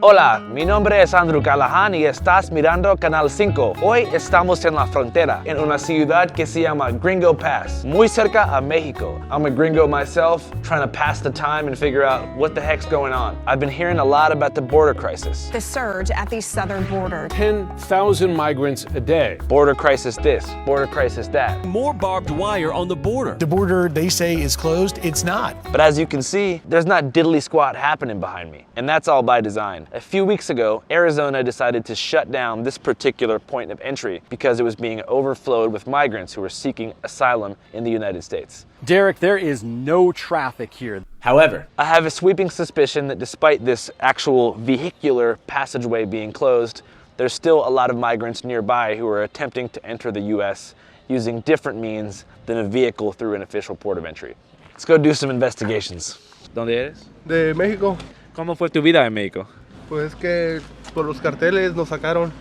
Hola, mi nombre es Andrew Callahan y estás mirando Canal 5. Hoy estamos en la frontera, en una ciudad que se llama Gringo Pass, muy cerca a Mexico. I'm a gringo myself, trying to pass the time and figure out what the heck's going on. I've been hearing a lot about the border crisis. The surge at the southern border. 10,000 migrants a day. Border crisis this, border crisis that. More barbed wire on the border. The border, they say, is closed. It's not. But as you can see, there's not diddly squat happening behind me. And that's all by design. A few weeks ago, Arizona decided to shut down this particular point of entry because it was being overflowed with migrants who were seeking asylum in the United States. Derek, there is no traffic here. However, I have a sweeping suspicion that despite this actual vehicular passageway being closed, there's still a lot of migrants nearby who are attempting to enter the US using different means than a vehicle through an official port of entry. Let's go do some investigations. ¿Dónde eres? De México. ¿Cómo fue tu vida en México? Pues que por los carteles nos sacaron,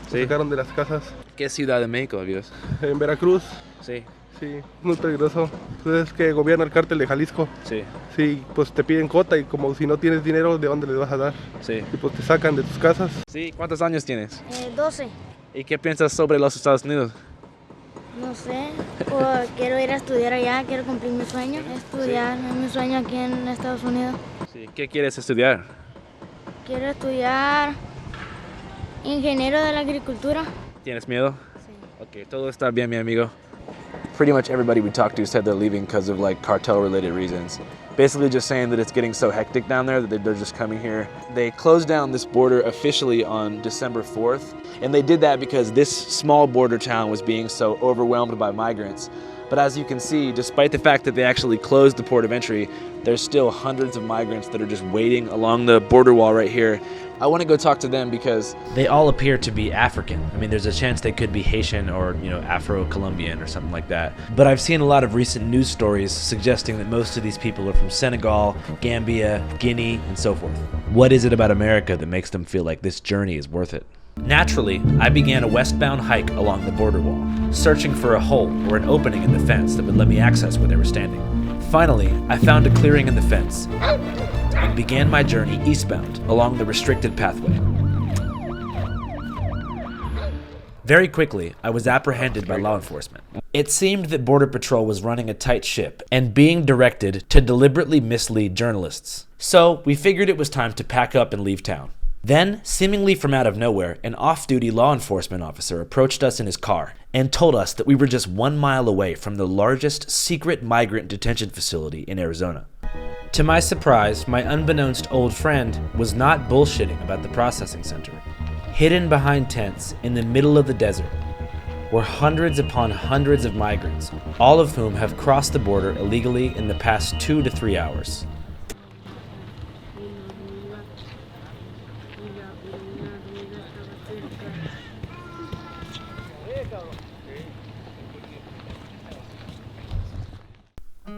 sacaron de las casas. ¿Qué ciudad de México vives? En Veracruz. Sí. Sí, muy peligroso. Pues es que gobierna el cártel de Jalisco. Sí. Sí, pues te piden cuota y como si no tienes dinero, ¿de dónde les vas a dar? Sí. Y pues te sacan de tus casas. Sí, ¿cuántos años tienes? 12. ¿Y qué piensas sobre los Estados Unidos? No sé, quiero ir a estudiar allá, quiero cumplir mi sueño, estudiar, es mi sueño aquí en Estados Unidos. Sí. ¿Qué quieres estudiar? Quiero estudiar ingeniero de la agricultura. ¿Tienes miedo? Sí. Okay, todo está bien, mi amigo. Pretty much everybody we talked to said they're leaving because of like cartel-related reasons. Basically just saying that it's getting so hectic down there that they're just coming here. They closed down this border officially on December 4th, and they did that because this small border town was being so overwhelmed by migrants. But as you can see, despite the fact that they actually closed the port of entry, there's still hundreds of migrants that are just waiting along the border wall right here. I want to go talk to them because they all appear to be African. I mean, there's a chance they could be Haitian or, Afro-Colombian or something like that. But I've seen a lot of recent news stories suggesting that most of these people are from Senegal, Gambia, Guinea, and so forth. What is it about America that makes them feel like this journey is worth it? Naturally, I began a westbound hike along the border wall, searching for a hole or an opening in the fence that would let me access where they were standing. Finally, I found a clearing in the fence and began my journey eastbound along the restricted pathway. Very quickly, I was apprehended by law enforcement. It seemed that Border Patrol was running a tight ship and being directed to deliberately mislead journalists. So we figured it was time to pack up and leave town. Then, seemingly from out of nowhere, an off-duty law enforcement officer approached us in his car and told us that we were just 1 mile away from the largest secret migrant detention facility in Arizona. To my surprise, my unbeknownst old friend was not bullshitting about the processing center. Hidden behind tents in the middle of the desert were hundreds upon hundreds of migrants, all of whom have crossed the border illegally in the past 2 to 3 hours.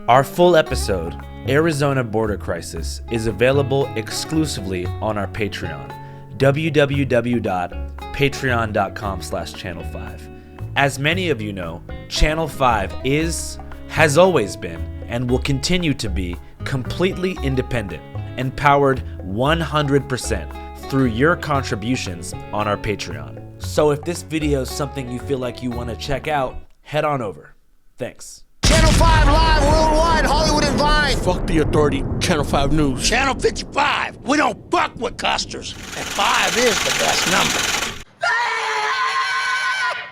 Our full episode, Arizona Border Crisis, is available exclusively on our Patreon, www.patreon.com/channel5. As many of you know, Channel 5 has always been, and will continue to be, completely independent and powered 100% through your contributions on our Patreon. So if this video is something you feel like you want to check out, head on over. Thanks. Channel 5 live worldwide, Hollywood and Vine. Fuck the authority, Channel 5 News. Channel 55. We don't fuck with custers. And 5 is the best number.